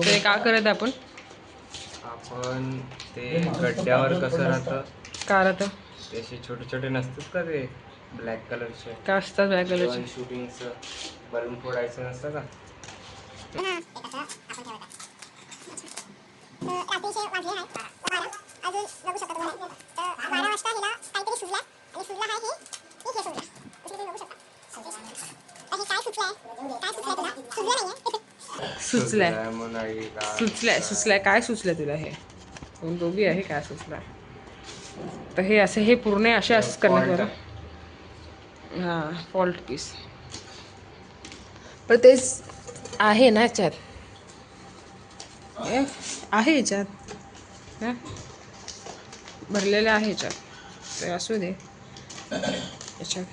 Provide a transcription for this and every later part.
ते काय करत आपण ते गड्ड्यावर कसं राहतं का राहतं ते असे छोटे छोटे नसतात का ते ब्लॅक कलरचे का असतात ब्लॅक कलरचे शूटिंगचं बलून फोडायचं नसतं का रात्रीचे वाजले आहेत 12 अजून बघू शकता तुम्ही 12 वाजता हिला काहीतरी सुचलं आणि सुचलं आहे हे सुचलं तुम्ही बघू शकता हे काय सुचलंय तुला सुचलं नाहीये सुचलंय काय सुचलं तुला हे कोण दोघी आहे काय सुचलंय तर हे असं हे पूर्ण असे असंच करणार बरं हां फॉल्ट पीस पण तेच आहे ना याच्यात आहे याच्यात हां भरलेलं आहे याच्यात ते असू दे याच्यात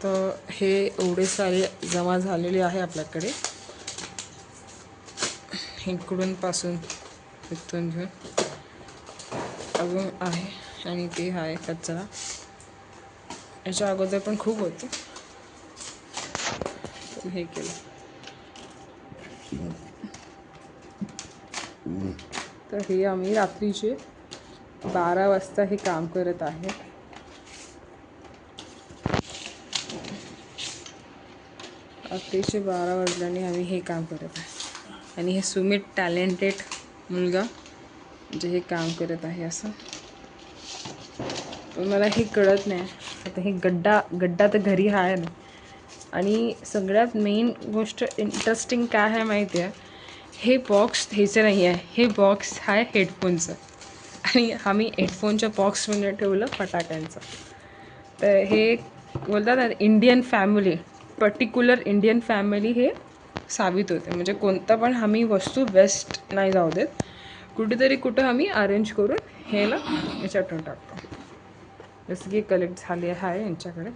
तर हे एवढे सारे जमा झालेले आहे आपल्याकडे इकडून पासून इथून घेऊन अजून आहे आणि ते आहे कचरा याच्या अगोदर पण खूप होते पण हे केलं तर हे आम्ही रात्रीचे 12 वाजता हे काम करत आहे रात्रीचे 12 वाजल्याने आम्ही हे काम करत आहे आणि हे सुमित टॅलेंटेड मुलगा जे हे काम करत आहे असं पण मला हे कळत नाही आता हे गड्डा तर घरी आहे ना आणि सगळ्यात मेन गोष्ट इंटरेस्टिंग काय आहे माहिती आहे हे बॉक्स ह्याचं नाही आहे हे बॉक्स आहे हेडफोनचं आणि आम्ही हेडफोनच्या बॉक्समध्ये ठेवलं फटाक्यांचं तर हे बोलतात ना Indian family particular Indian family हे साबित होते म्हणजे कोणता पण आम्ही वस्तू वेस्ट नाही जाऊ देत कुठेतरी कुठं आम्ही अरेंज करून हे ना याच्यात ठेवून टाकतो जसं की कलेक्ट झाले आहे यांच्याकडे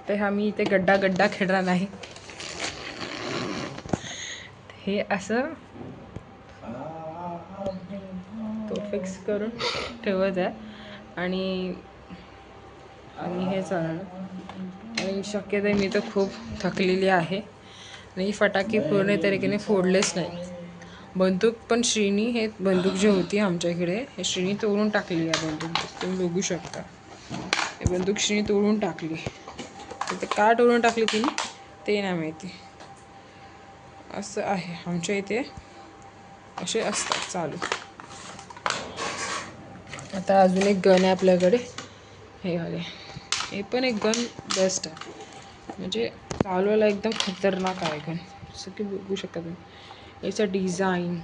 ते आम्ही इथे गड्डा खेळणार नाही हे असं तो फिक्स करून ठेवत आहे आणि हे चालणार आणि शक्यतो मी तर खूप थकलेली आहे आणि फटाके पूर्ण तरीकेने फोडलेच नाही बंदूक पण श्रीनी हे बंदूक जी होती आमच्या इकडे हे श्रीनी तोडून टाकली आहे बंदूक तुम्ही बघू शकता हे बंदूक श्रीनी तोडून टाकली ते का तोडून टाकली तिने ते नाही माहिती असं आहे आमच्या इथे असे असतात चालू आता अजून एक गन आहे आपल्याकडे हे वाले हे पण एक गन बेस्ट आहे म्हणजे चालवायला एकदम खतरनाक आहे गन जसं की बघू शकता तुम्ही याचं डिझाईन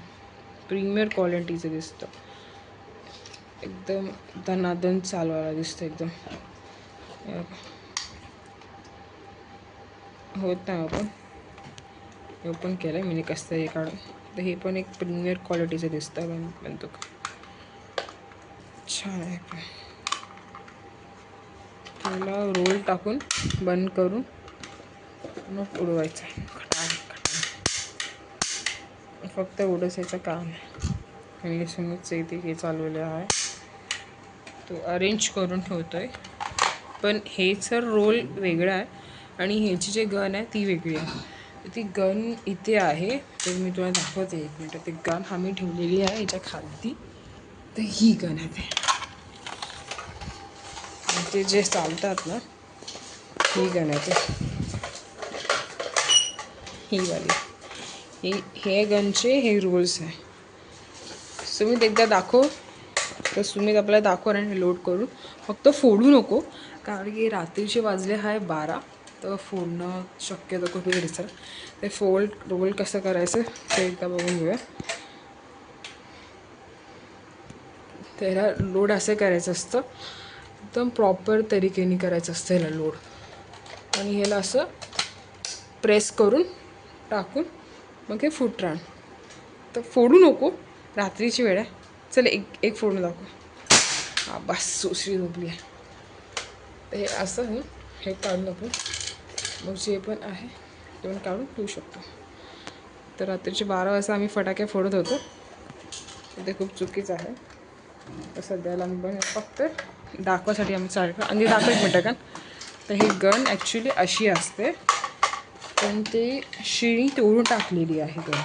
प्रीमियर क्वालिटीचं दिसतं एकदम दनादन चालवायला दिसतं एकदम होत नाही ओपन केलं आहे मी कसं हे काढून तर हे पण एक प्रीमियर क्वालिटीचं दिसतं बंदूक छान आहे पण त्याला रोल टाकून बंद करून मग उडवायचं फक्त एवढंच याचं काम आहे आणि सुमितचं इथे हे चालवलं आहे तो अरेंज करून ठेवतो आहे पण हेचं रोल वेगळा आहे आणि ह्याची जे गन आहे ती वेगळी आहे ती गन इथे आहे तर मी तुला दाखवते एक मिनटं ती गन आम्ही ठेवलेली आहे याच्या खालती तर ही गन आहे ते जे चालतात ना ही गन आहे ते ही वाली हे गनचे हे रूल्स आहे सुमित एकदा दाखव तर सुमित आपल्याला दाखव आणि लोड करून फक्त फोडू नको कारण की रात्रीचे वाजले आहे 12 तर फोडणं शक्यतो कुठे दिसतं ते रोल कसं करायचं ते एकदा बघून घेऊया त्याला लोड असं करायचं असतं एकदम प्रॉपर तरीकेने करायचं असतं ह्याला लोड आणि ह्याला असं प्रेस करून टाकून मग हे फुटणार तर फोडू नको रात्रीची वेळ आहे चल एक फोडून दाखव हा बस सुसरी झोपली आहे तर हे असं होऊन हे काढून आपण मग जे पण आहे ते पण काढून ठेवू शकतो तर रात्रीचे 12 वाजता आम्ही फटाके फोडत होतो ते खूप चुकीचं आहे. तर सध्याला मी पण फक्त दाखवासाठी आम्ही सारखं आणि दाखव एक मिनटं का. तर ही गन ॲक्च्युली अशी असते, पण ते शिळी तोडून टाकलेली आहे गन.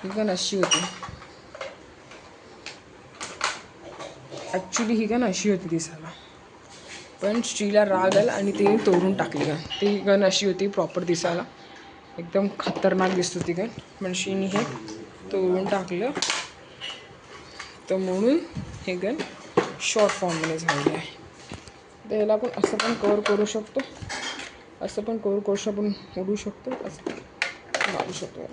ही गन अशी होती ॲक्च्युली, ही गन अशी होती दिसायला, पण श्रीला राग आला आणि ते तोडून टाकली गन. ती गन अशी होती प्रॉपर दिसायला, एकदम खतरनाक दिसत होती गन, पण श्रीने हे तोडून टाकलं. तर म्हणून हे गन शॉर्ट फॉर्ममध्ये झालेलं आहे. तर याला आपण असं पण कवर करू शकतो, असं पण कवर करू शकतो, आपण उडू शकतो, असं मारू शकतो.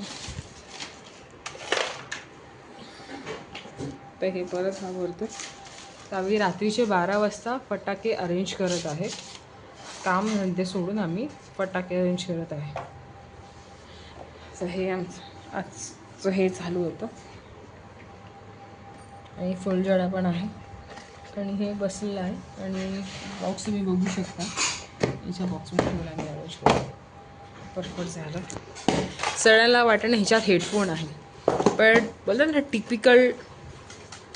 तर हे परत हा भरतो. तर आम्ही रात्रीचे 12 वाजता फटाके अरेंज करत आहे. काम धंदे सोडून आम्ही फटाके अरेंज करत आहे. तर हे आमचं आजचं हे चालू होतं. आणि फुलझडा पण आहे आणि हे बसलेलं आहे. आणि बॉक्स तुम्ही बघू शकता, याच्या बॉक्समध्ये ठेवला आम्ही अरेंज करू. परफेक्ट झालं. सगळ्यांना वाटतं ना ह्याच्यात हेडफोन आहे, पण बोलतात ना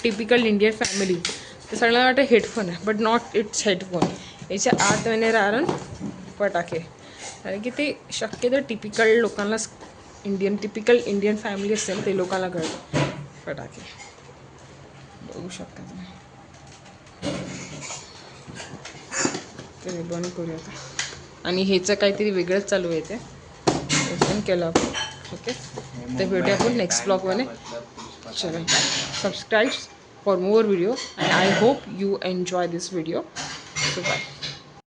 टिपिकल इंडियन फॅमिली, तर सगळ्यांना वाटतं हेडफोन आहे, बट नॉट इट्स हेडफोन. याच्या आत येणे राहण फटाके, कारण की ते शक्यतो टिपिकल लोकांना, टिपिकल इंडियन फॅमिली असेल ते लोकांना कळतं फटाके. बघू शकता तुम्ही. तर बंद करूया आता. आणि ह्याचं काहीतरी वेगळंच चालू आहे, ते पण केलं आपण. ओके, तर भेटूया आपण नेक्स्ट ब्लॉगमध्ये. चलो, subscribe for more video and I hope you enjoy this video. So bye.